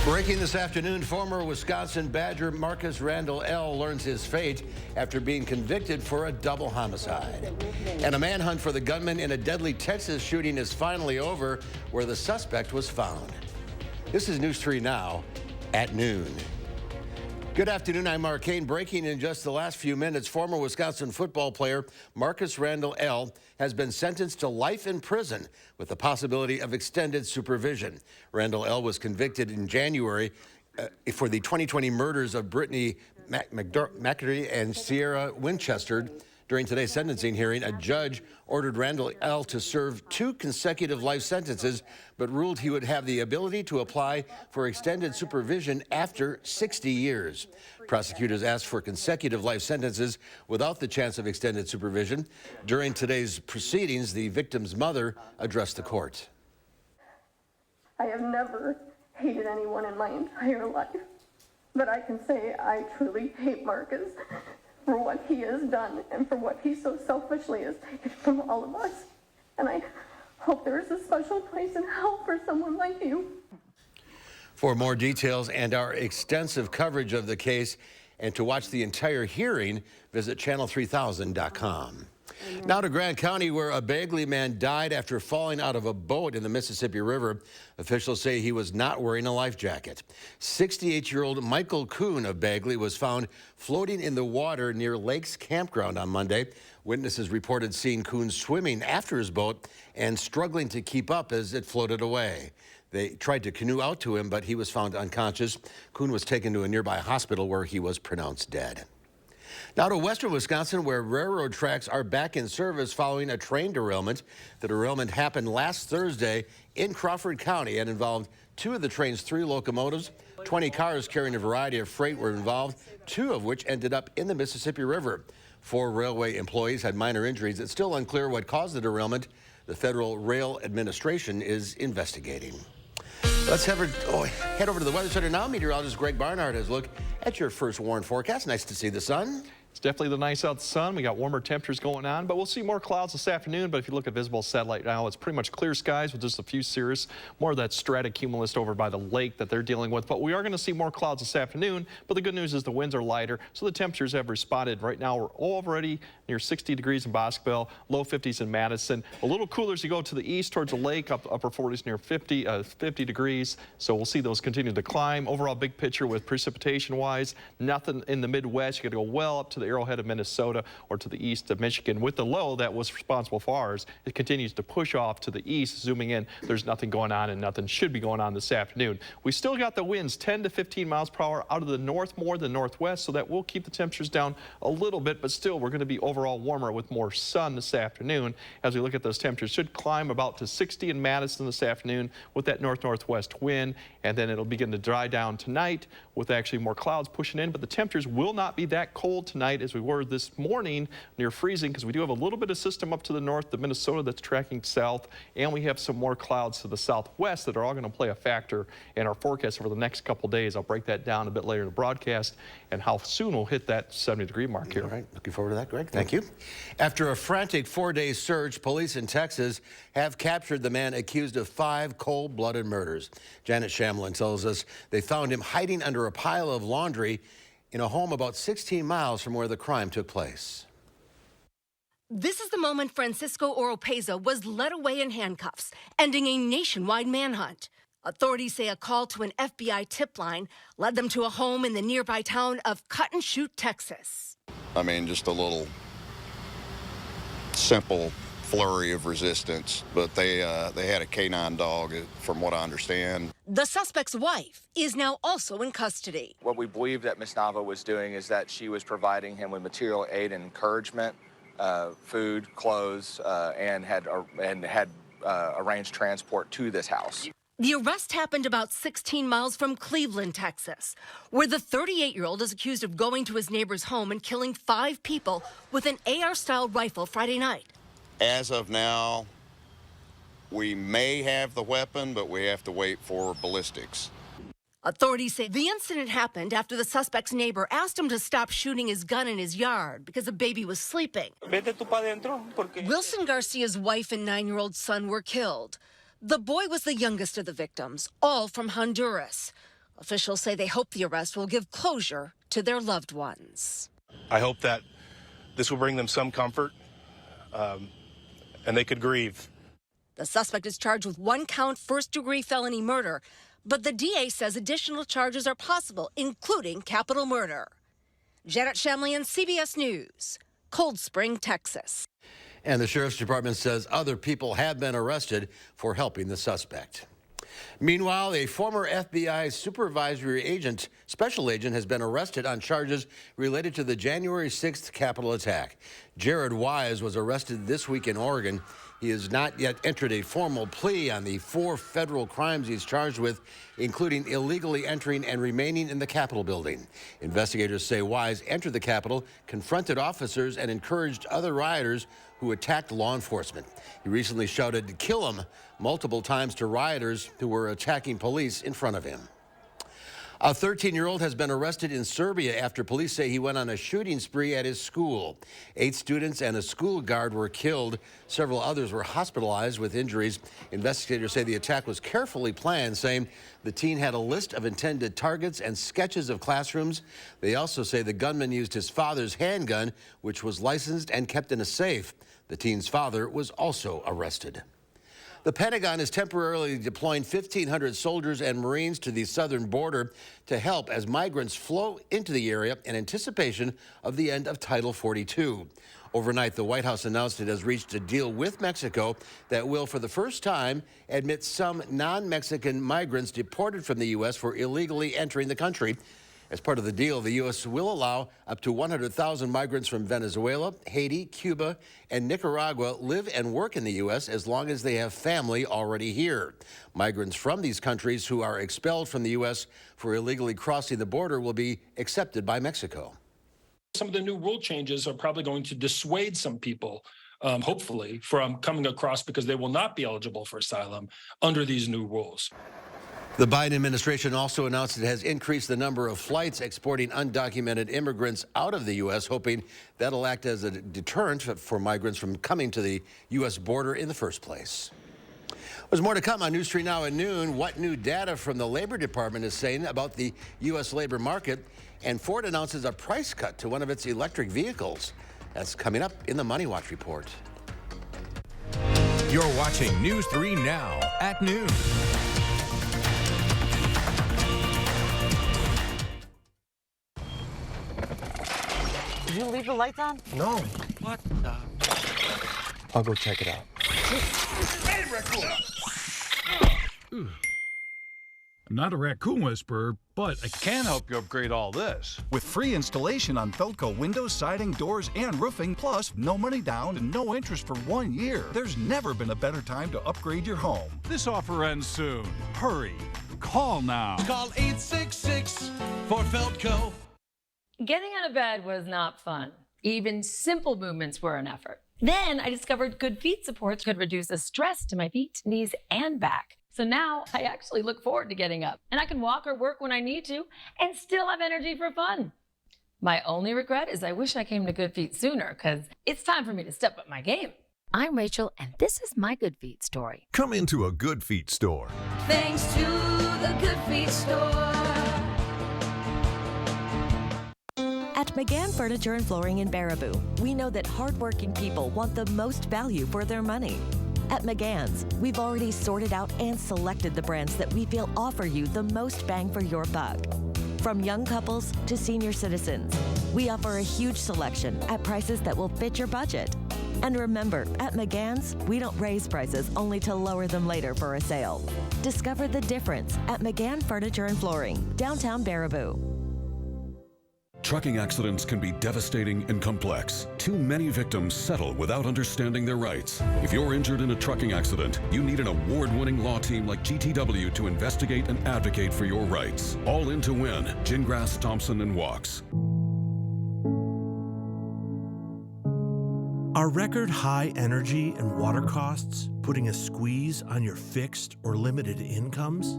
Breaking this afternoon, former Wisconsin Badger Marcus Randall L learns his fate after being convicted for a double homicide. And a manhunt for the gunman in a deadly Texas shooting is finally over, where the suspect was found. This is News 3 Now at noon. Good afternoon, I'm Mark Kane. Breaking in just the last few minutes, former Wisconsin football player Marcus Randall L has been sentenced to life in prison with the possibility of extended supervision. Randall L was convicted in January for the 2020 murders of Brittany McCurdy and Sierra Winchester. During today's sentencing hearing, a judge ordered Randall L to serve 2 consecutive life sentences, but ruled he would have the ability to apply for extended supervision after 60 years. Prosecutors asked for consecutive life sentences without the chance of extended supervision. During today's proceedings, the victim's mother addressed the court. I have never hated anyone in my entire life, but I can say I truly hate Marcus for what he has done and for what he so selfishly has taken from all of us. And I hope there is a special place in hell for someone like you. For more details and our extensive coverage of the case and to watch the entire hearing, visit channel3000.com. Now to Grant County, where a Bagley man died after falling out of a boat in the Mississippi River. Officials say he was not wearing a life jacket. 68-year-old Michael Kuhn of Bagley was found floating in the water near Lakes Campground on Monday. Witnesses reported seeing Kuhn swimming after his boat and struggling to keep up as it floated away. They tried to canoe out to him, but he was found unconscious. Kuhn was taken to a nearby hospital where he was pronounced dead. Now to western Wisconsin, where railroad tracks are back in service following a train derailment. The derailment happened last Thursday in Crawford County and involved 2 of the train's 3 locomotives. 20 cars carrying a variety of freight were involved, 2 of which ended up in the Mississippi River. 4 railway employees had minor injuries. It's still unclear what caused the derailment. The Federal Rail Administration is investigating. Let's head over to the Weather Center now. Meteorologist Greg Barnard has a look at your first warned forecast. Nice to see the sun. It's definitely the nice out sun. We got warmer temperatures going on, but we'll see more clouds this afternoon. But if you look at visible satellite now, it's pretty much clear skies with just a few cirrus, more of that stratocumulus over by the lake that they're dealing with. But we are going to see more clouds this afternoon. But the good news is the winds are lighter, so the temperatures have responded. Right now, we're already near 60 degrees in Bosqueville, low 50s in Madison. A little cooler as you go to the east towards the lake, upper 40s near 50 degrees. So we'll see those continue to climb. Overall, big picture with precipitation-wise, nothing in the Midwest. You got to go well up to the arrowhead of Minnesota or to the east of Michigan. With the low that was responsible for ours, it continues to push off to the east. Zooming in, there's nothing going on and nothing should be going on this afternoon. We still got the winds 10 to 15 miles per hour out of the north more than northwest, so that will keep the temperatures down a little bit, but still we're going to be overall warmer with more sun this afternoon. As we look at those temperatures, should climb about to 60 in Madison this afternoon with that north-northwest wind, and then it'll begin to dry down tonight with actually more clouds pushing in, but the temperatures will not be that cold tonight as we were this morning, near freezing, because we do have a little bit of system up to the north, the Minnesota that's tracking south, and we have some more clouds to the southwest that are all going to play a factor in our forecast over the next couple days. I'll break that down a bit later in the broadcast and how soon we'll hit that 70-degree mark here. All right, looking forward to that, Greg. Thank you. After a frantic 4-day search, police in Texas have captured the man accused of 5 cold-blooded murders. Janet Shamlin tells us they found him hiding under a pile of laundry in a home about 16 miles from where the crime took place. This is the moment Francisco Oropeza was led away in handcuffs, ending a nationwide manhunt. Authorities say a call to an FBI tip line led them to a home in the nearby town of Cut and Shoot, Texas. I mean, just a little simple flurry of resistance, but they had a canine dog, from what I understand. The suspect's wife is now also in custody. What we believe that Ms. Nava was doing is that she was providing him with material aid and encouragement, food, clothes, and had arranged transport to this house. The arrest happened about 16 miles from Cleveland, Texas, where the 38-year-old is accused of going to his neighbor's home and killing 5 people with an AR-style rifle Friday night. As of now, we may have the weapon, but we have to wait for ballistics. Authorities say the incident happened after the suspect's neighbor asked him to stop shooting his gun in his yard because a baby was sleeping. Wilson Garcia's wife and 9-year-old son were killed. The boy was the youngest of the victims, all from Honduras. Officials say they hope the arrest will give closure to their loved ones. I hope that this will bring them some comfort and they could grieve. The suspect is charged with 1-count first-degree felony murder, but the DA says additional charges are possible, including capital murder. Janet Shamlian, CBS News, Cold Spring, Texas. And the Sheriff's Department says other people have been arrested for helping the suspect. Meanwhile, a former FBI supervisory agent, special agent, has been arrested on charges related to the January 6th Capitol attack. Jared Wise was arrested this week in Oregon. He has not yet entered a formal plea on the 4 federal crimes he's charged with, including illegally entering and remaining in the Capitol building. Investigators say Wise entered the Capitol, confronted officers, and encouraged other rioters who attacked law enforcement. He recently shouted, "Kill him," multiple times to rioters who were attacking police in front of him. A 13-year-old has been arrested in Serbia after police say he went on a shooting spree at his school. 8 students and a school guard were killed. Several others were hospitalized with injuries. Investigators say the attack was carefully planned, saying the teen had a list of intended targets and sketches of classrooms. They also say the gunman used his father's handgun, which was licensed and kept in a safe. The teen's father was also arrested. The Pentagon is temporarily deploying 1,500 soldiers and Marines to the southern border to help as migrants flow into the area in anticipation of the end of Title 42. Overnight, the White House announced it has reached a deal with Mexico that will, for the first time, admit some non-Mexican migrants deported from the U.S. for illegally entering the country. As part of the deal, the U.S. will allow up to 100,000 migrants from Venezuela, Haiti, Cuba, and Nicaragua live and work in the U.S. as long as they have family already here. Migrants from these countries who are expelled from the U.S. for illegally crossing the border will be accepted by Mexico. Some of the new rule changes are probably going to dissuade some people, hopefully, from coming across because they will not be eligible for asylum under these new rules. The Biden administration also announced it has increased the number of flights exporting undocumented immigrants out of the U.S., hoping that'll act as a deterrent for migrants from coming to the U.S. border in the first place. There's more to come on News 3 Now at noon. What new data from the Labor Department is saying about the U.S. labor market, and Ford announces a price cut to one of its electric vehicles. That's coming up in the Money Watch report. You're watching News 3 Now at noon. Did you leave the lights on? No. What? I'll go check it out. I'm not a raccoon whisperer, but I can help you upgrade all this. With free installation on Feldco windows, siding, doors, and roofing, plus no money down and no interest for 1 year. There's never been a better time to upgrade your home. This offer ends soon. Hurry. Call now. Call 866 for Feldco. Getting out of bed was not fun. Even simple movements were an effort. Then I discovered Good Feet supports could reduce the stress to my feet, knees, and back. So now I actually look forward to getting up, and I can walk or work when I need to and still have energy for fun. My only regret is I wish I came to Good Feet sooner, because it's time for me to step up my game. I'm Rachel, and this is my Good Feet story. Come into a Good Feet store. Thanks to the Good Feet store. At McGann Furniture and Flooring in Baraboo, we know that hardworking people want the most value for their money. At McGann's, we've already sorted out and selected the brands that we feel offer you the most bang for your buck. From young couples to senior citizens, we offer a huge selection at prices that will fit your budget. And remember, at McGann's, we don't raise prices only to lower them later for a sale. Discover the difference at McGann Furniture and Flooring, downtown Baraboo. Trucking accidents can be devastating and complex. Too many victims settle without understanding their rights. If you're injured in a trucking accident, you need an award-winning law team like GTW to investigate and advocate for your rights. All in to win. Gingras, Thompson, and Walks. Are record high energy and water costs putting a squeeze on your fixed or limited incomes?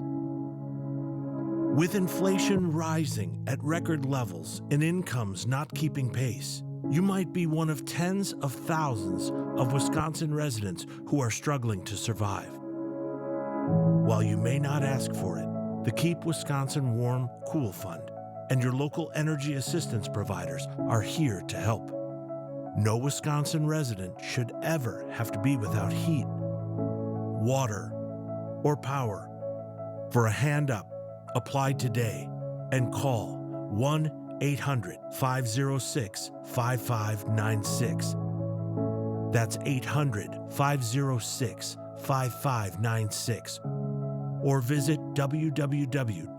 With inflation rising at record levels and incomes not keeping pace, you might be one of tens of thousands of Wisconsin residents who are struggling to survive. While you may not ask for it, The Keep Wisconsin Warm, Cool Fund and your local energy assistance providers are here to help. No Wisconsin resident should ever have to be without heat, water, or power. For a hand up, apply today and call 1-800-506-5596. That's 800-506-5596. Or visit www.heat.help.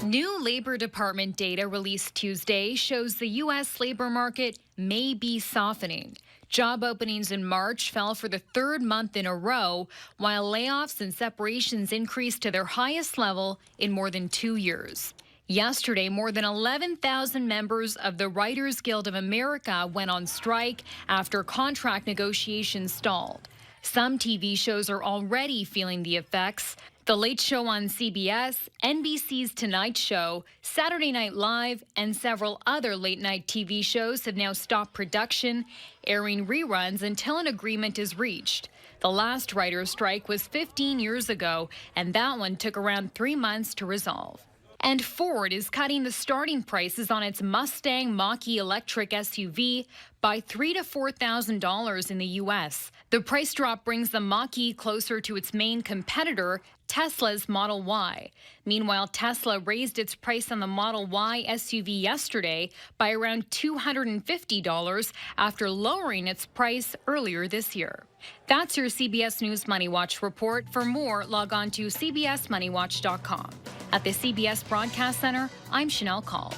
New Labor Department data released Tuesday shows the U.S. labor market may be softening. Job openings in March fell for the third month in a row, while layoffs and separations increased to their highest level in more than 2 years. Yesterday, more than 11,000 members of the Writers Guild of America went on strike after contract negotiations stalled. Some TV shows are already feeling the effects. The Late Show on CBS, NBC's Tonight Show, Saturday Night Live, and several other late-night TV shows have now stopped production, airing reruns until an agreement is reached. The last writer's strike was 15 years ago, and that one took around 3 months to resolve. And Ford is cutting the starting prices on its Mustang Mach-E electric SUV by $3,000 to $4,000 in the U.S. The price drop brings the Mach-E closer to its main competitor, Tesla's Model Y. Meanwhile, Tesla raised its price on the Model Y SUV yesterday by around $250 after lowering its price earlier this year. That's your CBS News Money Watch report. For more, log on to cbsmoneywatch.com. At the CBS Broadcast Center, I'm Chanel Call.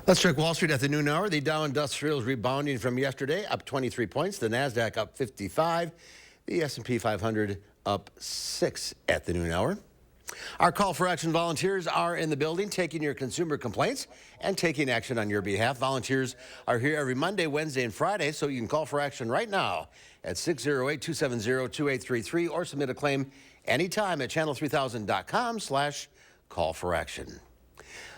Let's check Wall Street at the noon hour. The Dow Industrial is rebounding from yesterday, up 23 points. The NASDAQ up 55. The S&P 500 up 6 at the noon hour. Our call for action volunteers are in the building, taking your consumer complaints and taking action on your behalf. Volunteers are here every Monday, Wednesday, and Friday, so you can call for action right now at 608-270-2833 or submit a claim anytime at channel3000.com/call for action.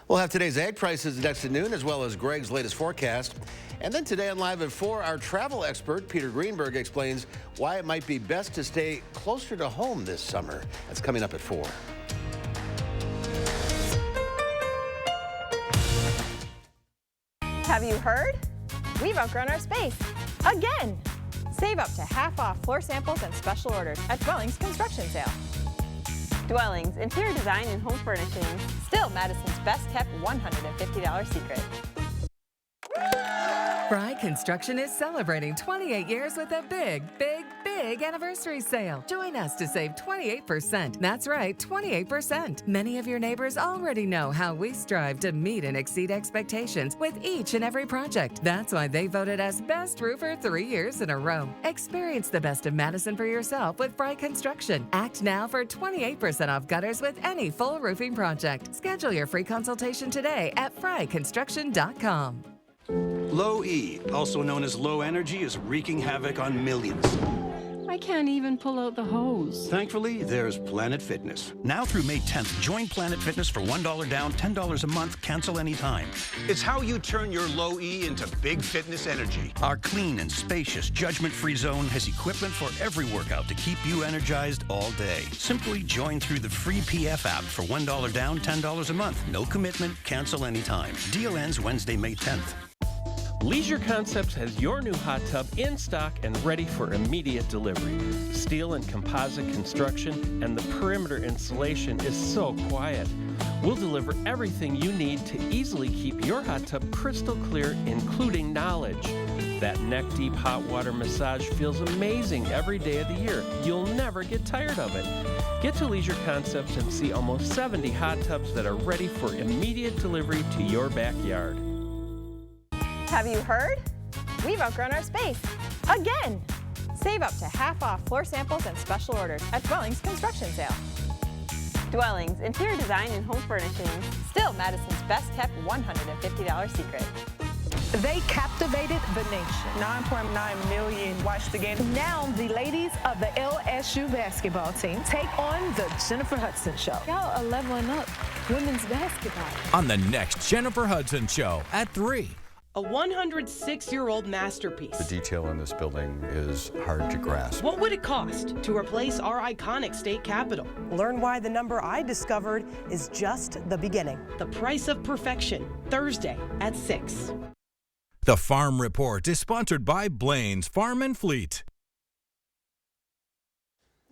We'll have today's egg prices next at noon, as well as Greg's latest forecast. And then today on Live at 4, our travel expert, Peter Greenberg, explains why it might be best to stay closer to home this summer. That's coming up at 4. Have you heard? We've outgrown our space. Again! Save up to half off floor samples and special orders at Dwellings Construction Sale. Dwellings, interior design and home furnishings. Still Madison's best kept $150 secret. Fry Construction is celebrating 28 years with a big anniversary sale. Join us to save 28%. That's right, 28%. Many of your neighbors already know how we strive to meet and exceed expectations with each and every project. That's why they voted us Best Roofer 3 years in a row. Experience the best of Madison for yourself with Fry Construction. Act now for 28% off gutters with any full roofing project. Schedule your free consultation today at fryconstruction.com. Low E, also known as low energy, is wreaking havoc on millions. I can't even pull out the hose. Thankfully, there's Planet Fitness. Now through May 10th, join Planet Fitness for $1 down, $10 a month, cancel anytime. It's how you turn your low E into big fitness energy. Our clean and spacious, judgment-free zone has equipment for every workout to keep you energized all day. Simply join through the free PF app for $1 down, $10 a month. No commitment, cancel anytime. Deal ends Wednesday, May 10th. Leisure Concepts has your new hot tub in stock and ready for immediate delivery. Steel and composite construction and the perimeter insulation is so quiet. We'll deliver everything you need to easily keep your hot tub crystal clear, including knowledge. That neck-deep hot water massage feels amazing every day of the year. You'll never get tired of it. Get to Leisure Concepts and see almost 70 hot tubs that are ready for immediate delivery to your backyard. Have you heard? We've outgrown our space. Again! Save up to half off floor samples and special orders at Dwellings Construction Sale. Dwellings, interior design and home furnishings. Still Madison's best kept $150 secret. They captivated the nation. 9.9 million watched the game. Now the ladies of the LSU basketball team take on the Jennifer Hudson Show. Y'all are leveling up women's basketball. On the next Jennifer Hudson Show at 3. A 106-year-old masterpiece. The detail in this building is hard to grasp. What would it cost to replace our iconic state capitol? Learn why the number I discovered is just the beginning. The Price of Perfection, Thursday at 6. The Farm Report is sponsored by Blaine's Farm and Fleet.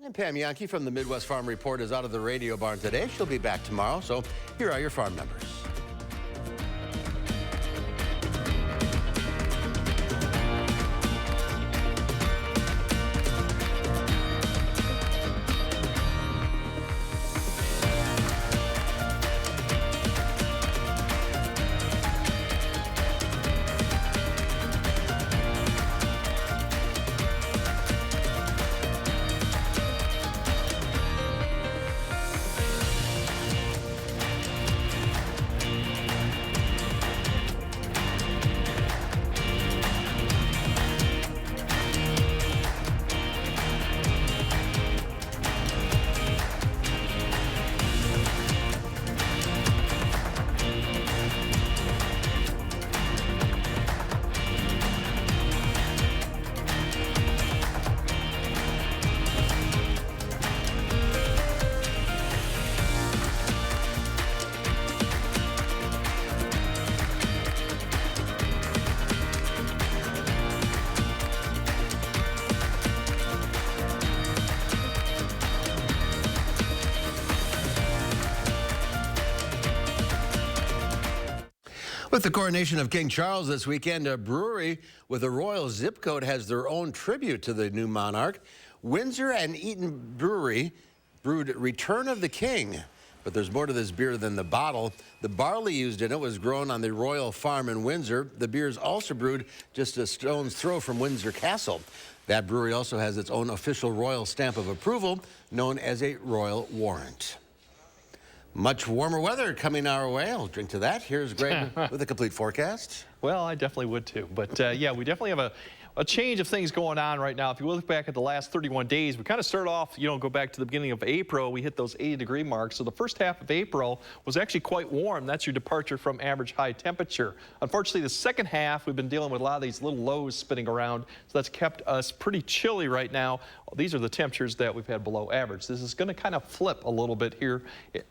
And Pam Yankee from the Midwest Farm Report is out of the radio barn today. She'll be back tomorrow, so here are your farm numbers. With the coronation of King Charles this weekend, a brewery with a royal zip code has their own tribute to the new monarch. Windsor and Eaton Brewery brewed Return of the King. But there's more to this beer than the bottle. The barley used in it was grown on the royal farm in Windsor. The beer is also brewed just a stone's throw from Windsor Castle. That brewery also has its own official royal stamp of approval, known as a royal warrant. Much warmer weather coming our way. I'll drink to that. Here's Greg with a complete forecast. Well, I definitely would too. But yeah, we definitely have a change of things going on right now. If you look back at the last 31 days, we kind of started off, go back to the beginning of April, we hit those 80-degree marks. So the first half of April was actually quite warm. That's your departure from average high temperature. Unfortunately, the second half, we've been dealing with a lot of these little lows spinning around. So that's kept us pretty chilly right now. These are the temperatures that we've had below average. This is going to kind of flip a little bit here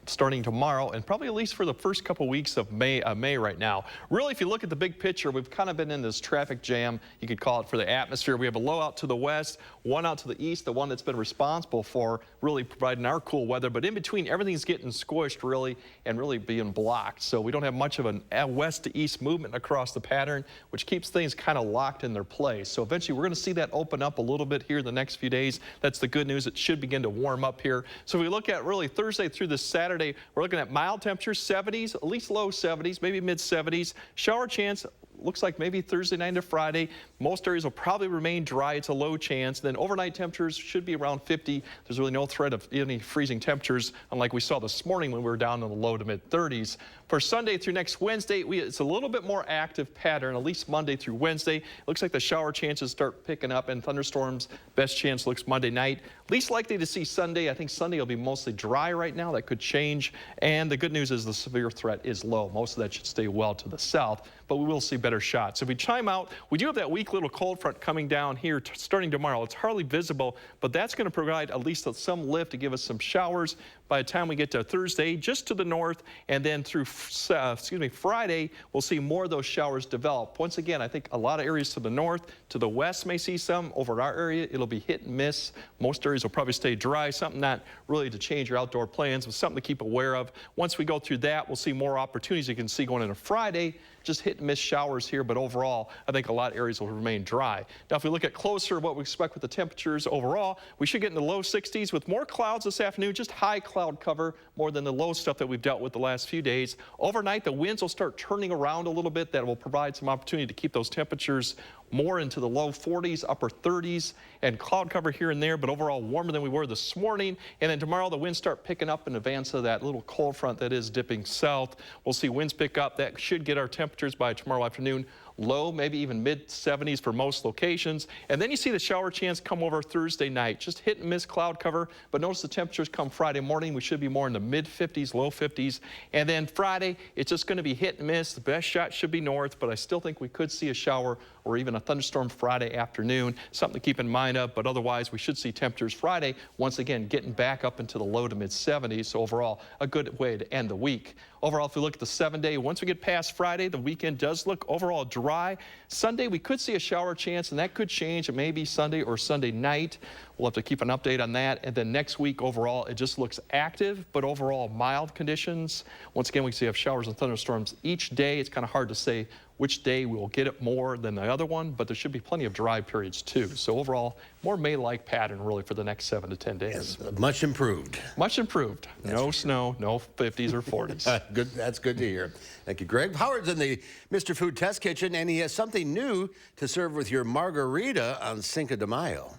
starting tomorrow and probably at least for the first couple weeks of May right now. Really, if you look at the big picture, we've kind of been in this traffic jam, you could call it, for the atmosphere. We have a low out to the west, one out to the east, the one that's been responsible for really providing our cool weather. But in between, everything's getting squished really and really being blocked. So we don't have much of a west to east movement across the pattern, which keeps things kind of locked in their place. So eventually we're going to see that open up a little bit here the next few days. That's the good news. It should begin to warm up here. So if we look at really Thursday through this Saturday, we're looking at mild temperatures, 70s, at least low 70s, maybe mid 70s. Shower chance looks like maybe Thursday night to Friday. Most areas will probably remain dry. It's a low chance. Then overnight temperatures should be around 50. There's really no threat of any freezing temperatures, unlike we saw this morning when we were down in the low to mid 30s. For Sunday through next Wednesday, it's a little bit more active pattern, at least Monday through Wednesday. It looks like the shower chances start picking up, and thunderstorms, best chance looks Monday night. Least likely to see Sunday. I think Sunday will be mostly dry right now. That could change. And the good news is the severe threat is low. Most of that should stay well to the south, but we will see better shots. If we chime out, we do have that weak little cold front coming down here starting tomorrow. It's hardly visible, but that's going to provide at least some lift to give us some showers by the time we get to Thursday, just to the north, and then through Friday, we'll see more of those showers develop. Once again, I think a lot of areas to the north, to the west may see some. Over our area, it'll be hit and miss. Most areas will probably stay dry, something not really to change your outdoor plans, but something to keep aware of. Once we go through that, we'll see more opportunities you can see going into Friday. Just hit and miss showers here, but overall, I think a lot of areas will remain dry. Now, if we look at closer what we expect with the temperatures overall, we should get in the low 60s with more clouds this afternoon, just high cloud cover, more than the low stuff that we've dealt with the last few days. Overnight, the winds will start turning around a little bit. That will provide some opportunity to keep those temperatures more into the low 40s, upper 30s, and cloud cover here and there, but overall warmer than we were this morning. And then tomorrow the winds start picking up in advance of that little cold front that is dipping south. We'll see winds pick up. That should get our temperatures by tomorrow afternoon low, maybe even mid 70s for most locations. And then you see the shower chance come over Thursday night. Just hit and miss cloud cover, but notice the temperatures come Friday morning. We should be more in the mid 50s, low 50s. And then Friday, it's just going to be hit and miss. The best shot should be north, but I still think we could see a shower or even a thunderstorm Friday afternoon. Something to keep in mind of, but otherwise we should see temperatures Friday once again getting back up into the low to mid 70s. So overall, a good way to end the week. Overall, if we look at the 7-day, once we get past Friday, the weekend does look overall dry. Sunday, we could see a shower chance, and that could change. It may be Sunday or Sunday night. We'll have to keep an update on that. And then next week, overall, it just looks active, but overall mild conditions. Once again, we see have showers and thunderstorms each day. It's kind of hard to say which day we will get it more than the other one, but there should be plenty of dry periods too. So overall, more May-like pattern really for the next 7 to 10 days. Much improved. Much improved. No snow, no 50s or 40s. Good. That's good to hear. Thank you, Greg. Howard's in the Mr. Food Test Kitchen, and he has something new to serve with your margarita on Cinco de Mayo.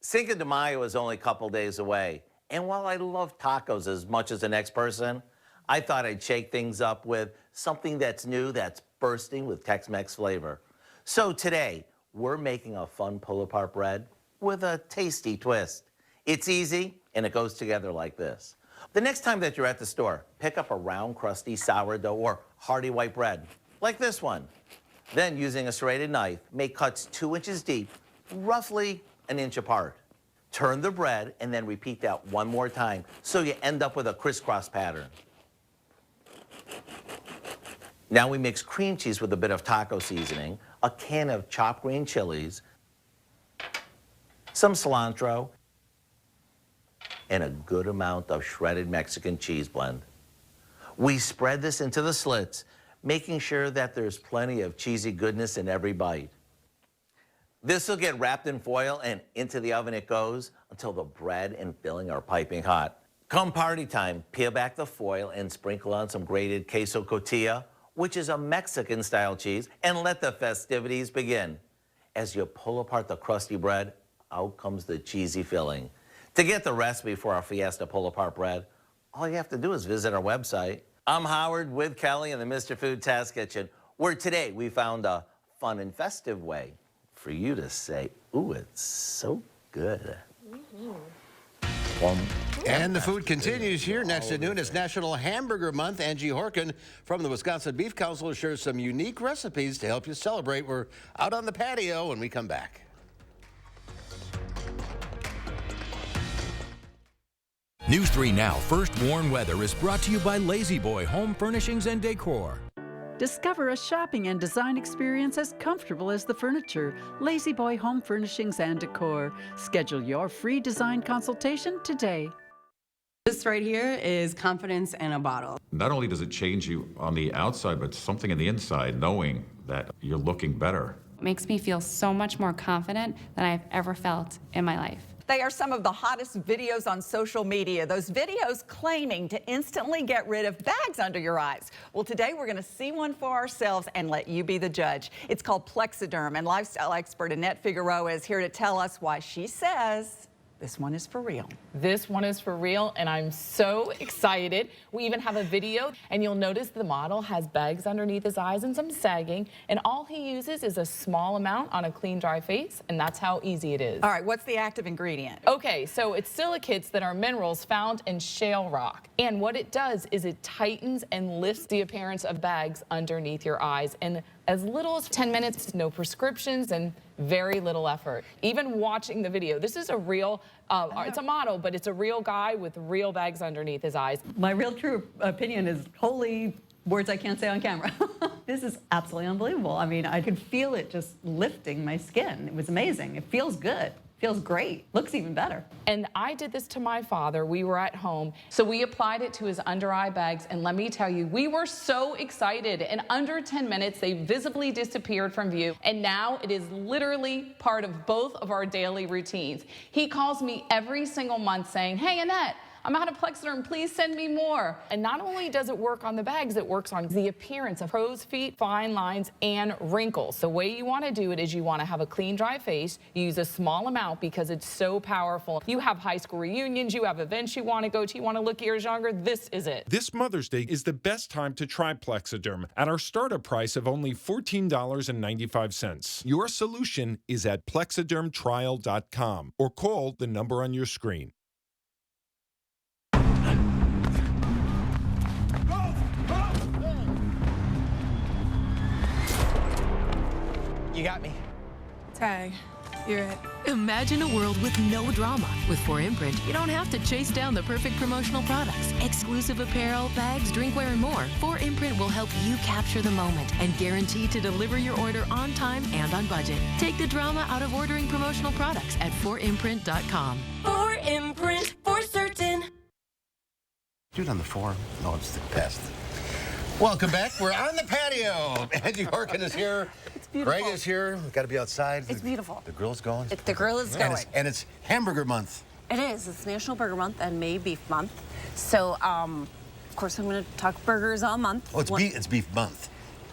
Cinco de Mayo is only a couple days away. And while I love tacos as much as the next person, I thought I'd shake things up with something that's new, that's bursting with Tex-Mex flavor. So today, we're making a fun pull-apart bread with a tasty twist. It's easy, and it goes together like this. The next time that you're at the store, pick up a round, crusty sourdough or hearty white bread, like this one. Then, using a serrated knife, make cuts 2 inches deep, roughly an inch apart. Turn the bread, and then repeat that one more time, so you end up with a crisscross pattern. Now we mix cream cheese with a bit of taco seasoning, a can of chopped green chilies, some cilantro, and a good amount of shredded Mexican cheese blend. We spread this into the slits, making sure that there's plenty of cheesy goodness in every bite. This will get wrapped in foil and into the oven it goes until the bread and filling are piping hot. Come party time, peel back the foil and sprinkle on some grated queso cotija, which is a Mexican-style cheese, and let the festivities begin. As you pull apart the crusty bread, out comes the cheesy filling. To get the recipe for our Fiesta pull-apart bread, all you have to do is visit our website. I'm Howard with Kelly in the Mr. Food Test Kitchen, where today we found a fun and festive way for you to say, ooh, it's so good. And the food continues here. Next at noon, it's National Hamburger Month. Angie Horkin from the Wisconsin Beef Council shares some unique recipes to help you celebrate. We're out on the patio when we come back. News 3 Now First Warn Weather is brought to you by Lazy Boy Home Furnishings and Decor. Discover a shopping and design experience as comfortable as the furniture. Lazy Boy Home Furnishings and Decor. Schedule your free design consultation today. This right here is confidence in a bottle. Not only does it change you on the outside, but something in the inside, knowing that you're looking better. It makes me feel so much more confident than I've ever felt in my life. They are some of the hottest videos on social media. Those videos claiming to instantly get rid of bags under your eyes. Well, today we're going to see one for ourselves and let you be the judge. It's called Plexiderm, and lifestyle expert Annette Figueroa is here to tell us why she says this one is for real. This one is for real, and I'm so excited. We even have a video, and you'll notice the model has bags underneath his eyes and some sagging, and all he uses is a small amount on a clean, dry face, and that's how easy it is. All right, what's the active ingredient? Okay, so it's silicates that are minerals found in shale rock, and what it does is it tightens and lifts the appearance of bags underneath your eyes, and as little as 10 minutes, no prescriptions, and very little effort. Even watching the video, this is a real, it's a model, but it's a real guy with real bags underneath his eyes. My real true opinion is holy words I can't say on camera. This is absolutely unbelievable. I mean, I could feel it just lifting my skin. It was amazing. It feels good. Feels great. Looks even better. And I did this to my father. We were at home. So we applied it to his under eye bags. And let me tell you, we were so excited. In under 10 minutes, they visibly disappeared from view. And now it is literally part of both of our daily routines. He calls me every single month saying, hey, Annette, I'm out of Plexiderm, please send me more. And not only does it work on the bags, it works on the appearance of crow's feet, fine lines, and wrinkles. The way you want to do it is you want to have a clean, dry face. You use a small amount because it's so powerful. You have high school reunions, you have events you want to go to, you want to look years younger, this is it. This Mother's Day is the best time to try Plexiderm at our startup price of only $14.95. Your solution is at plexidermtrial.com or call the number on your screen. You got me. Tag, you're it. Imagine a world with no drama. With 4imprint, you don't have to chase down the perfect promotional products. Exclusive apparel, bags, drinkware, and more. 4imprint will help you capture the moment and guarantee to deliver your order on time and on budget. Take the drama out of ordering promotional products at 4imprint.com. 4imprint, for certain. Do it on the forum. No, it's the best. Welcome back. We're on the patio. Angie Horkin is here. It's beautiful. Greg is here. We've got to be outside. It's beautiful. The grill's going. The grill is going. And it's Hamburger Month. It is. It's National Burger Month and May Beef Month. So, of course, I'm going to talk burgers all month. Oh, it's Beef Month.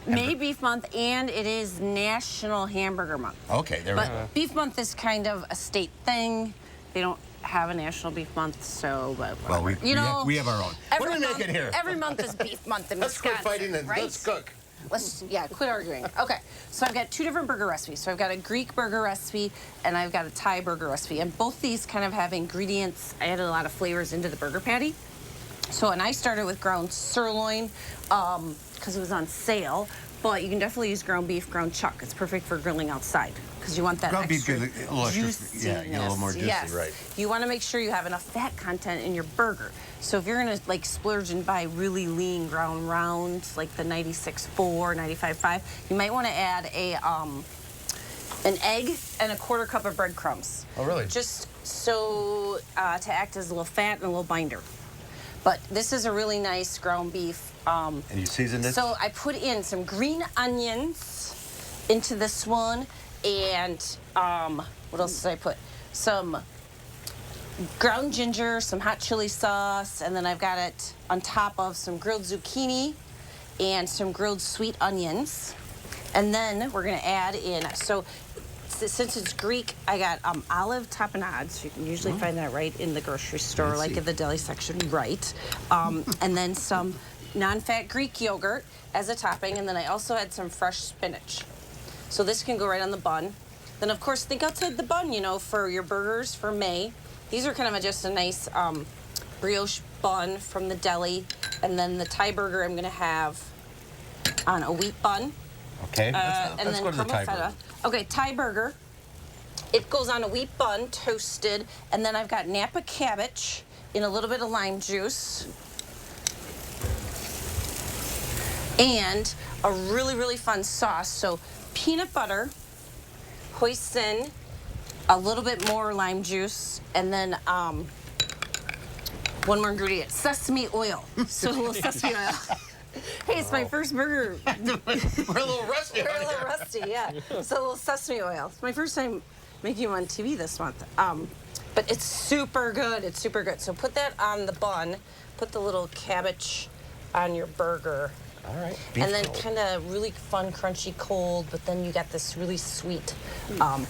May Beef Month, and it is National Hamburger Month. Okay, there we go. But Beef Month is kind of a state thing. They don't have a National Beef Month, so but well, we have our own. What are we making here? Every month is Beef Month in Let's Wisconsin. quit fighting and right? let's cook. Quit arguing. Okay, so I've got two different burger recipes. So I've got a Greek burger recipe and I've got a Thai burger recipe, and both these kind of have ingredients. I added a lot of flavors into the burger patty. So, and I started with ground sirloin because it was on sale. But you can definitely use ground beef, ground chuck. It's perfect for grilling outside because you want that ground extra beef, a little juiciness. yeah, a little more juicy, yes. Right? You want to make sure you have enough fat content in your burger. So if you're gonna like splurge and buy really lean ground round, like the 96.4, 95.5, you might want to add an egg and a quarter cup of breadcrumbs. Oh, really? Just so to act as a little fat and a little binder. But this is a really nice ground beef. And you seasoned it? So I put in some green onions into this one, and what else did I put? Some ground ginger, some hot chili sauce, and then I've got it on top of some grilled zucchini and some grilled sweet onions. And then we're gonna add in, so since it's Greek, I got olive tapenades. You can usually find that right in the grocery store, like in the deli section, right? And then some non-fat Greek yogurt as a topping, and then I also had some fresh spinach. So this can go right on the bun. Then, of course, think outside the bun, you know, for your burgers for May. These are kind of just a nice brioche bun from the deli. And then the Thai burger I'm going to have on a wheat bun. Okay, let's go to the Thai burger. Okay, Thai burger. It goes on a wheat bun, toasted, and then I've got Napa cabbage in a little bit of lime juice. And a really, really fun sauce. So peanut butter, hoisin, a little bit more lime juice, and then one more ingredient, sesame oil. So a little sesame oil. Hey, it's my first burger. We're a little rusty. We're a little rusty, yeah. So a little sesame oil. It's my first time making them on TV this month. But it's super good. It's super good. So put that on the bun. Put the little cabbage on your burger. All right. And then kind of really fun, crunchy, cold, but then you got this really sweet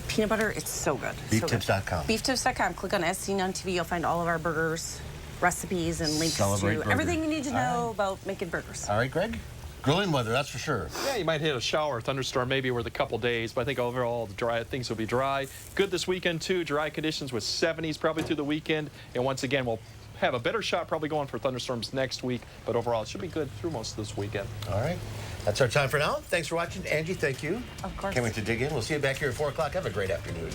peanut butter. It's so good. Beeftips.com. Beeftips.com. Click on As Seen on TV. You'll find all of our burgers, recipes, and links Celebrate to burger. everything you need to know about making burgers. All right, Greg? Grilling weather, that's for sure. Yeah, you might hit a shower, thunderstorm maybe over the couple days, but I think overall things will be dry. Good this weekend, too. Dry conditions with 70s probably through the weekend. And once again, we'll have a better shot probably going for thunderstorms next week, but overall it should be good through most of this weekend. All right. That's our time for now. Thanks for watching. Angie, thank you. Of course. Can't wait to dig in. We'll see you back here at 4 o'clock. Have a great afternoon.